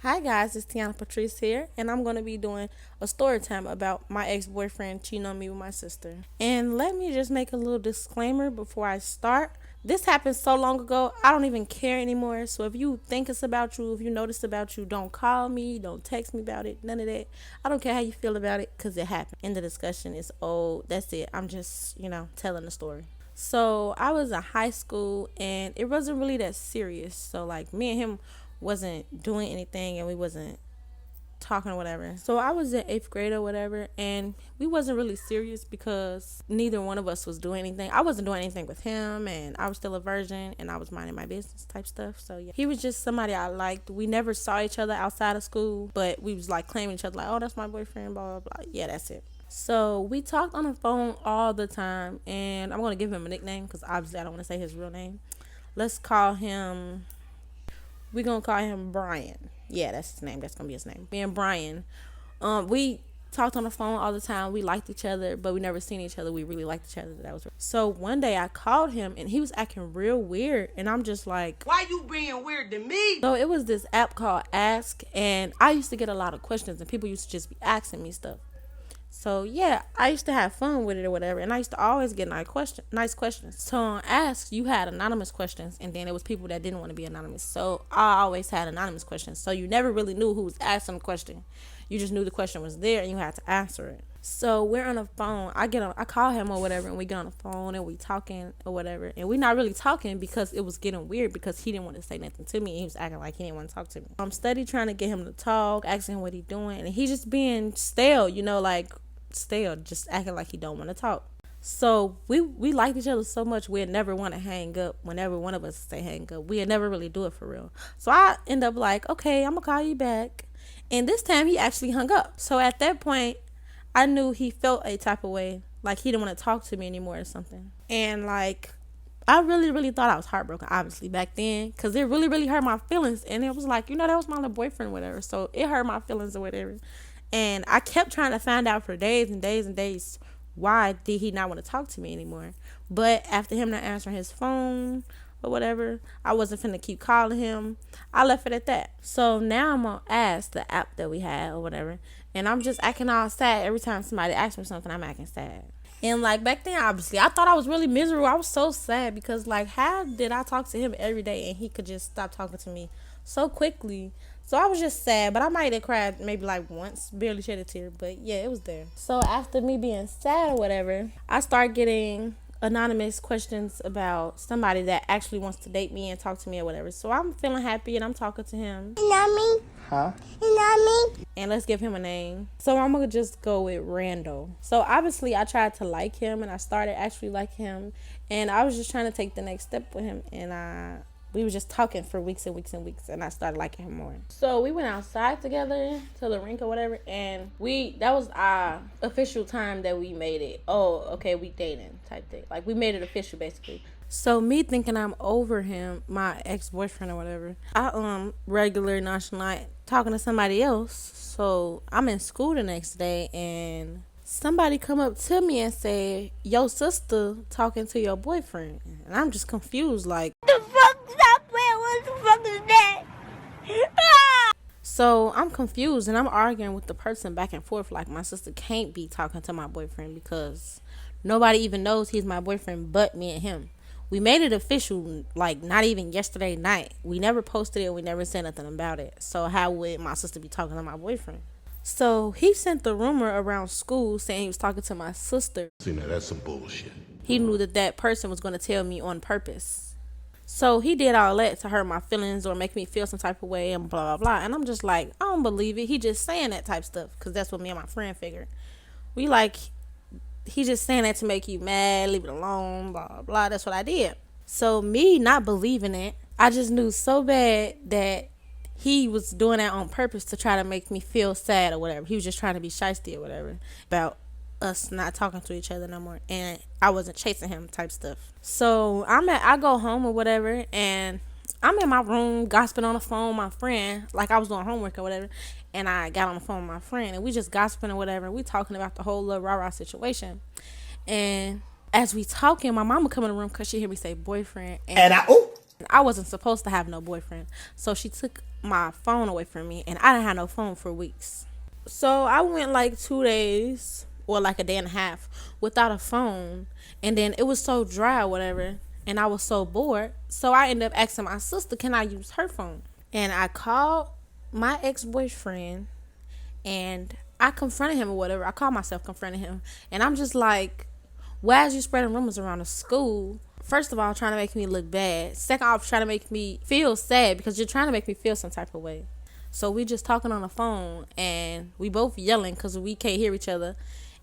Hi guys, it's Tiana Patrice here, and I'm going to be doing a story time about my ex-boyfriend cheating on me with my sister. And let me just make a little disclaimer before I start. This happened so long ago, I don't even care anymore. So if you think it's about you, if you notice about you, don't call me, don't text me about it, none of that. I don't care how you feel about it because it happened. And the discussion is old. That's it. I'm just, telling the story. So I was in high school and it wasn't really that serious. So like me and him wasn't doing anything and we wasn't talking or whatever. So I was in 8th grade or whatever, and we wasn't really serious because neither one of us was doing anything. I wasn't doing anything with him, and I was still a virgin, and I was minding my business type stuff. So yeah, he was just somebody I liked. We never saw each other outside of school, but we was like claiming each other like, oh, that's my boyfriend, blah blah blah. Yeah, that's it. So we talked on the phone all the time, and I'm gonna give him a nickname because obviously I don't want to say his real name. Let's call him. We're gonna call him Brian. Yeah, that's his name. That's gonna be his name. Me and Brian. We talked on the phone all the time. We liked each other, but we never seen each other. We really liked each other. That was so one day I called him and he was acting real weird, and I'm just like, why you being weird to me? So it was this app called Ask, and I used to get a lot of questions, and people used to just be asking me stuff. So yeah, I used to have fun with it or whatever, and I used to always get nice questions. So on Ask, you had anonymous questions, and then it was people that didn't want to be anonymous. So I always had anonymous questions. So you never really knew who was asking the question. You just knew the question was there, and you had to answer it. So we're on the phone. I call him or whatever, and we get on the phone and we talking or whatever, and we not really talking because it was getting weird because he didn't want to say nothing to me. And he was acting like he didn't want to talk to me. I'm steady trying to get him to talk, asking him what he doing, and he just being stale, like stale, just acting like he don't want to talk. So we liked each other so much we'd never want to hang up. Whenever one of us say hang up, we'd never really do it for real. So I end up like, okay, I'm gonna call you back, and this time he actually hung up. So at that point I knew he felt a type of way, like he didn't want to talk to me anymore or something. And like I really thought I was heartbroken, obviously, back then, because it really hurt my feelings. And it was like, that was my little boyfriend or whatever, so it hurt my feelings or whatever. And I kept trying to find out for days and days and days why did he not want to talk to me anymore. But after him not answering his phone or whatever, I wasn't finna keep calling him. I left it at that. So now I'm on Ask, the app that we had or whatever, and I'm just acting all sad every time somebody asks me something. I'm acting sad. And like back then, obviously, I thought I was really miserable. I was so sad because like, how did I talk to him every day and he could just stop talking to me so quickly? So I was just sad, but I might have cried maybe like once, barely shed a tear, but yeah, it was there. So after me being sad or whatever, I started getting anonymous questions about somebody that actually wants to date me and talk to me or whatever. So I'm feeling happy and I'm talking to him. You know me? Huh? You know me? And let's give him a name. So I'm gonna just go with Randall. So obviously I tried to like him and I started actually liking him, and I was just trying to take the next step with him, and we were just talking for weeks and weeks and weeks, and I started liking him more. So we went outside together to the rink or whatever, and that was our official time that we made it. Oh, okay, we dating type thing. Like we made it official basically. So me thinking I'm over him, my ex-boyfriend or whatever, I regular nonchalant talking to somebody else. So I'm in school the next day, and somebody come up to me and say, your sister talking to your boyfriend. And I'm just confused, like, The fuck? Stop playing. What the fuck is that? So I'm confused, and I'm arguing with the person back and forth like my sister can't be talking to my boyfriend because nobody even knows he's my boyfriend but me and him. We made it official like not even yesterday night. We never posted it. We never said nothing about it. So how would my sister be talking to my boyfriend? So he sent the rumor around school saying he was talking to my sister. See, now that's some bullshit. He knew that person was going to tell me on purpose. So he did all that to hurt my feelings or make me feel some type of way and blah, blah, blah. And I'm just like, I don't believe it. He just saying that type stuff because that's what me and my friend figured. We like, he just saying that to make you mad, leave it alone, blah, blah, blah. That's what I did. So me not believing it, I just knew so bad that he was doing that on purpose to try to make me feel sad or whatever. He was just trying to be shysty or whatever about us not talking to each other no more, and I wasn't chasing him type stuff. So I go home or whatever, and I'm in my room gossiping on the phone with my friend, like I was doing homework or whatever, and I got on the phone with my friend, and we just gossiping or whatever, and we talking about the whole little rah-rah situation. And as we talking, my mama come in the room because she hear me say boyfriend, And I, oh, I wasn't supposed to have no boyfriend. So she took my phone away from me, and I didn't have no phone for weeks. So I went like 2 days or like a day and a half without a phone. And then it was so dry or whatever. And I was so bored. So I ended up asking my sister, can I use her phone? And I called my ex-boyfriend and I confronted him or whatever. I called myself confronting him. And I'm just like, why is you spreading rumors around the school? First of all, trying to make me look bad. Second off, trying to make me feel sad because you're trying to make me feel some type of way. So we just talking on the phone and we both yelling because we can't hear each other.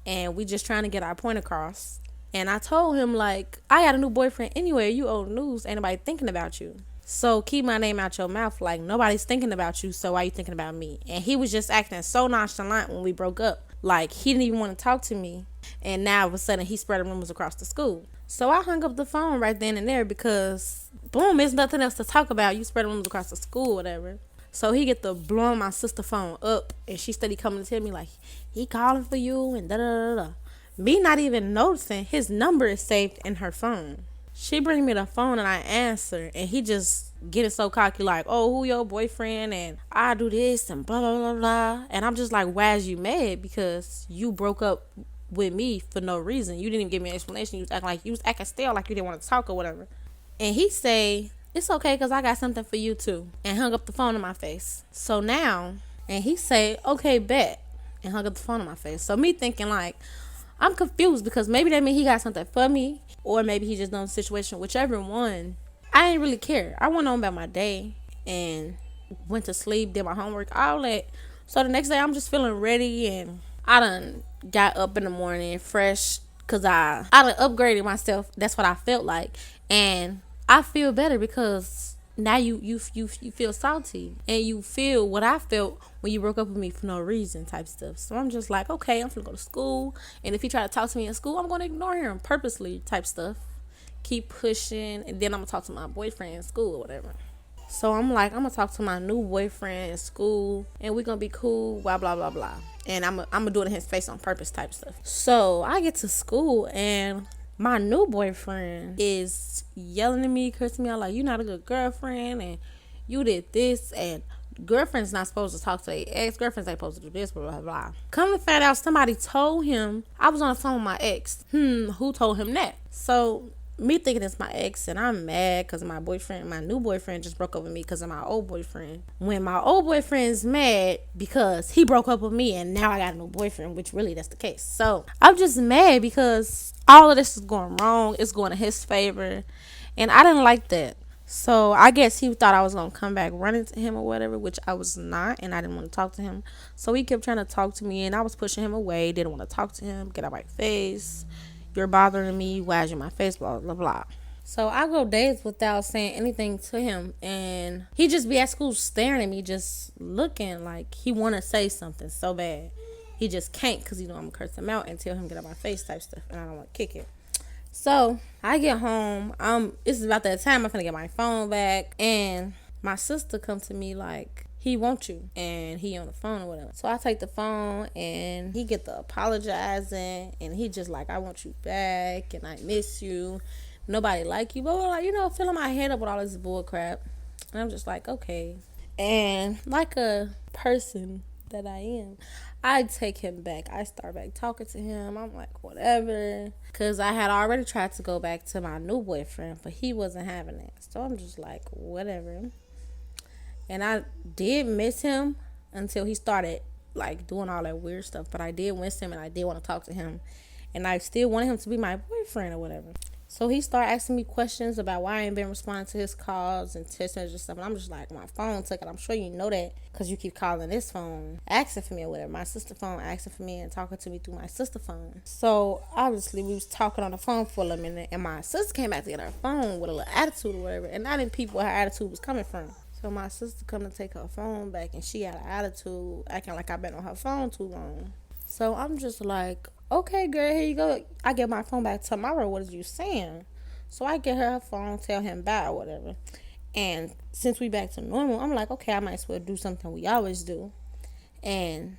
And we just trying to get our point across. And I told him, like, I got a new boyfriend anyway. You old news. Ain't nobody thinking about you. So keep my name out your mouth. Like, nobody's thinking about you, so why you thinking about me? And he was just acting so nonchalant when we broke up. Like, he didn't even want to talk to me. And now all of a sudden he's spreading rumors across the school. So I hung up the phone right then and there because, boom, there's nothing else to talk about. You spreading rumors across the school, whatever. So he get to blowing my sister phone up, and she steady coming to tell me, like, he calling for you and da-da-da-da. Me not even noticing his number is saved in her phone. She bring me the phone and I answer, and he just getting so cocky, like, oh, who your boyfriend, and I do this and blah blah blah blah. And I'm just like, why is you mad? Because you broke up with me for no reason. You didn't even give me an explanation. You was acting stale, like you didn't want to talk or whatever. And he say, it's okay because I got something for you too, and hung up the phone in my face. So now, and he say, okay, bet, and hung up the phone in my face. So me thinking, like, I'm confused because maybe that means he got something for me, or maybe he just knows the situation. Whichever one, I didn't really care. I went on about my day and went to sleep, did my homework, all that. So the next day, I'm just feeling ready, and I done got up in the morning fresh because I done upgraded myself. That's what I felt like, and I feel better because now you feel salty and you feel what I felt when you broke up with me for no reason type stuff. So I'm just like, okay, I'm gonna go to school, and if he try to talk to me in school, I'm gonna ignore him purposely type stuff. Keep pushing, and then I'm gonna talk to my boyfriend in school or whatever. So I'm like, I'm gonna talk to my new boyfriend in school, and we're gonna be cool, blah blah blah blah. And I'm gonna do it in his face on purpose type stuff. So I get to school, and my new boyfriend is yelling at me, cursing me out, like, you're not a good girlfriend, and you did this, and girlfriends not supposed to talk to their ex, girlfriends ain't supposed to do this, blah blah blah. Come to find out, somebody told him I was on the phone with my ex. Who told him that? So me thinking it's my ex, and I'm mad because my new boyfriend just broke up with me because of my old boyfriend. When my old boyfriend's mad because he broke up with me and now I got a new boyfriend, which really that's the case. So I'm just mad because all of this is going wrong. It's going in his favor, and I didn't like that. So I guess he thought I was going to come back running to him or whatever, which I was not, and I didn't want to talk to him. So he kept trying to talk to me, and I was pushing him away, didn't want to talk to him, get out my face. You're bothering me. Why is you in my face? Blah, blah, blah. So I go days without saying anything to him. And he just be at school staring at me, just looking like he want to say something so bad. He just can't because, I'm going to curse him out and tell him get out my face type stuff. And I don't want to kick it. So I get home. This is about that time I'm going to get my phone back. And my sister come to me like, he wants you, and he on the phone or whatever. So I take the phone, and he get the apologizing, and he just like, I want you back, and I miss you. Nobody like you, but filling my head up with all this bull crap. And I'm just like, okay. And like a person that I am, I take him back. I start back talking to him. I'm like, whatever. Because I had already tried to go back to my new boyfriend, but he wasn't having it. So I'm just like, whatever. And I did miss him until he started, like, doing all that weird stuff. But I did miss him, and I did want to talk to him. And I still wanted him to be my boyfriend or whatever. So he started asking me questions about why I ain't been responding to his calls and text messages and stuff. And I'm just like, my phone took it. I'm sure you know that because you keep calling this phone, asking for me or whatever. My sister phone asking for me and talking to me through my sister phone. So obviously we was talking on the phone for a minute. And my sister came back to get her phone with a little attitude or whatever. And I didn't peep where her attitude was coming from. So my sister come to take her phone back, and she had an attitude, acting like I've been on her phone too long. So I'm just like, okay, girl, here you go. I get my phone back tomorrow. What is you saying? So I get her phone, tell him bye or whatever. And since we back to normal, I'm like, okay, I might as well do something we always do. And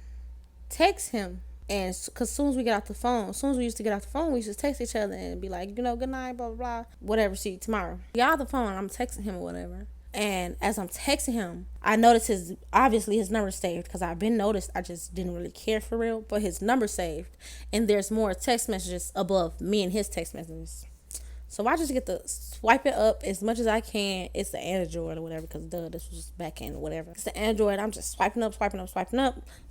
text him And because soon as we get off the phone, as soon as we used to get off the phone, we used to text each other and be like, good night, blah, blah, blah. Whatever, see you tomorrow. Get off the phone, I'm texting him or whatever. And as I'm texting him, I noticed obviously his number saved, because I've been noticed. I just didn't really care for real, but his number saved. And there's more text messages above me and his text messages. So I just get to swipe it up as much as I can. It's the Android or whatever, because this was back end or whatever. It's the Android. I'm just swiping up,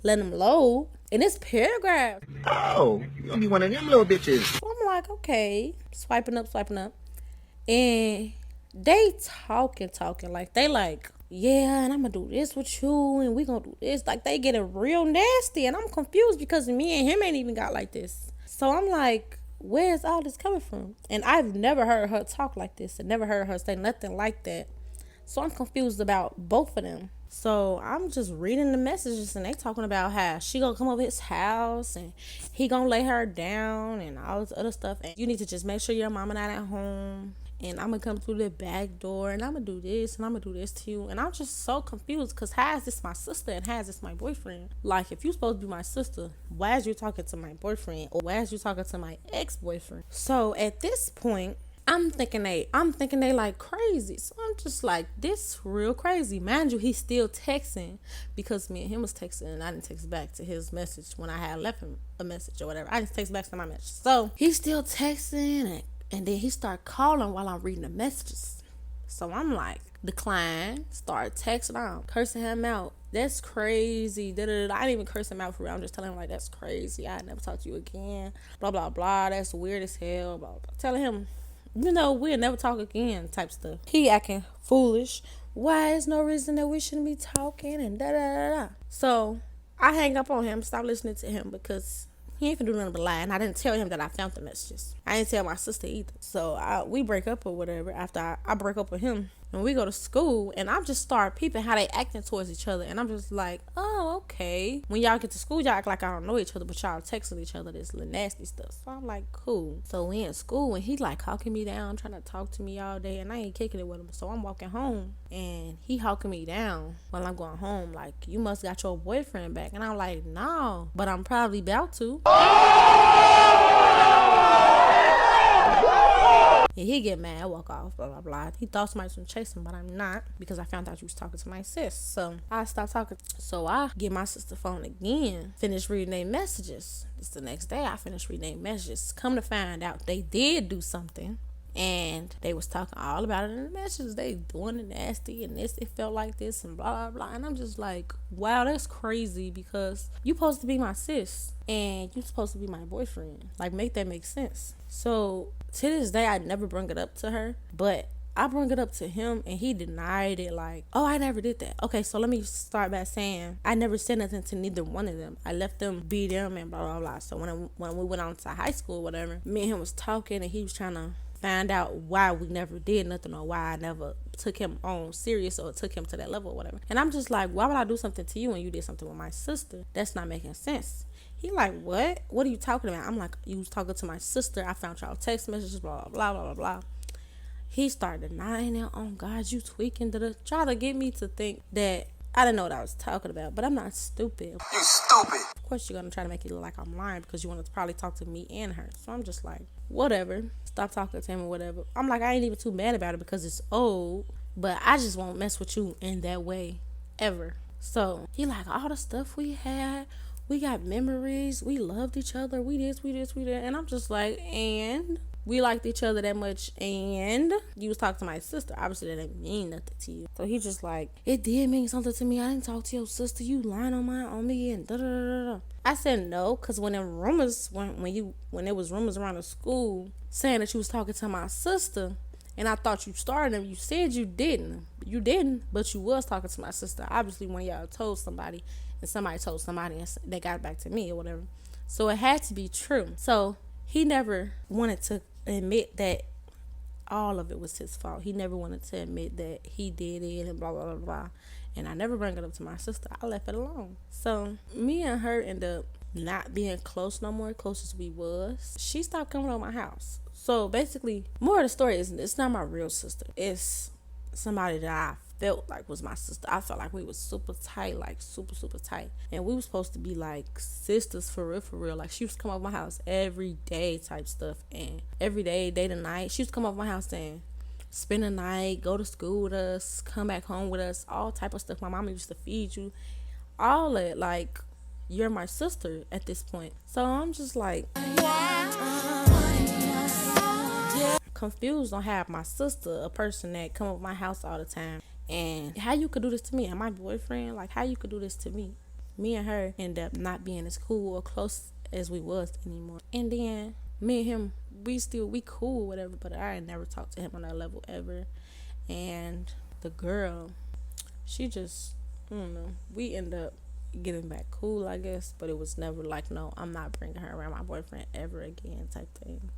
letting them load. And it's paragraphs. Oh, you gonna be one of them little bitches. So I'm like, okay, swiping up. And they talking. Like, they like, yeah, and I'm gonna do this with you, and we gonna do this. Like, they getting real nasty. And I'm confused because me and him ain't even got like this. So I'm like, where's all this coming from? And I've never heard her talk like this, and never heard her say nothing like that. So I'm confused about both of them. So I'm just reading the messages, and they talking about how she gonna come over his house and he gonna lay her down and all this other stuff. And you need to just make sure your mama not at home. And I'm gonna come through the back door, and I'm gonna do this, and I'm gonna do this to you. And I'm just so confused, because how is this my sister and how is this my boyfriend? Like, if you supposed to be my sister, why is you talking to my boyfriend? Or why is you talking to my ex-boyfriend? So at this point, I'm thinking they like crazy. So I'm just like, this real crazy. Mind you, he's still texting, because me and him was texting, and I didn't text back to his message when I had left him a message or whatever. I didn't text back to my message. So he's still texting, and then he started calling while I'm reading the messages. So I'm like, decline, start texting out, cursing him out. That's crazy. I didn't even curse him out for real. I'm just telling him, like, that's crazy. I never talk to you again. Blah, blah, blah. That's weird as hell. Blah, blah. Telling him, we'll never talk again type stuff. He acting foolish. Why is no reason that we shouldn't be talking and da-da-da-da. So I hang up on him, stop listening to him, because he ain't finna do nothing but lie. And I didn't tell him that I found the messages. I didn't tell my sister either. So we break up or whatever after I break up with him. And we go to school, and I just start peeping how they acting towards each other. And I'm just like, oh, okay. When y'all get to school, y'all act like I don't know each other, but y'all texting each other this little nasty stuff. So I'm like, cool. So we in school, and he like hawking me down, trying to talk to me all day, and I ain't kicking it with him. So I'm walking home, and he hawking me down while I'm going home, like, you must got your boyfriend back. And I'm like, no, but I'm probably about to. And he get mad, walk off, blah, blah, blah. He thought somebody was going to chase him, but I'm not, because I found out you was talking to my sis. So I stopped talking. So I get my sister's phone again, finish reading their messages. It's the next day I finished reading their messages. Come to find out, they did do something. And they was talking all about it in the messages. They doing it nasty, and this, it felt like this, and blah, blah, blah. And I'm just like, wow, that's crazy, because you supposed to be my sis, and you supposed to be my boyfriend. Like, make that make sense. So to this day, I never bring it up to her, but I bring it up to him, and he denied it, like, oh, I never did that. Okay, so let me start by saying I never said nothing to neither one of them. I let them be them and blah, blah, blah. So when we went on to high school or whatever, me and him was talking, and he was trying to find out why we never did nothing, or why I never took him on serious or took him to that level or whatever. And I'm just like, why would I do something to you when you did something with my sister? That's not making sense. He like, what are you talking about? I'm like, you was talking to my sister. I found y'all text messages, blah, blah, blah, blah, blah. He started denying it. Oh God, you tweaking. Try to get me to think that I didn't know what I was talking about, but I'm not stupid. You stupid. Of course you're going to try to make it look like I'm lying, because you want to probably talk to me and her. So I'm just like, whatever. Stop talking to him or whatever. I'm like, I ain't even too mad about it, because it's old, but I just won't mess with you in that way ever. So he like, all the stuff we had, we got memories, we loved each other, we this. And I'm just like, and we liked each other that much, and you was talking to my sister. Obviously that didn't mean nothing to you. So he just like, it did mean something to me. I didn't talk to your sister, you lying on me, and da da da da. I said no, because when there was rumors around the school saying that you was talking to my sister, and I thought you started them, you said you didn't, but you was talking to my sister. Obviously when y'all told somebody, and somebody told somebody, and they got back to me or whatever, so it had to be true. So he never wanted to admit that all of it was his fault. He never wanted to admit that he did it and blah, blah, blah, blah. And I never bring it up to my sister. I left it alone. So me and her ended up not being close no more, close as we was. She stopped coming to my house. So basically, more of the story is, it's not my real sister. It's somebody that felt like was my sister. I felt like we was super tight, like super, super tight. And we was supposed to be like sisters for real, for real. Like she used to come over my house every day type stuff. And every day, day to night, she used to come over my house and spend the night, go to school with us, come back home with us, all type of stuff. My mama used to feed you, all that. Like, you're my sister at this point. So I'm just like confused on have my sister, a person that come over my house all the time, and how you could do this to me and my boyfriend. Like, how you could do this to me. Me and her end up not being as cool or close as we was anymore. And then me and him, we cool, whatever, but I ain't never talked to him on that level ever. And the girl, she just, I don't know, we end up getting back cool, I guess, but it was never like, no, I'm not bringing her around my boyfriend ever again type thing.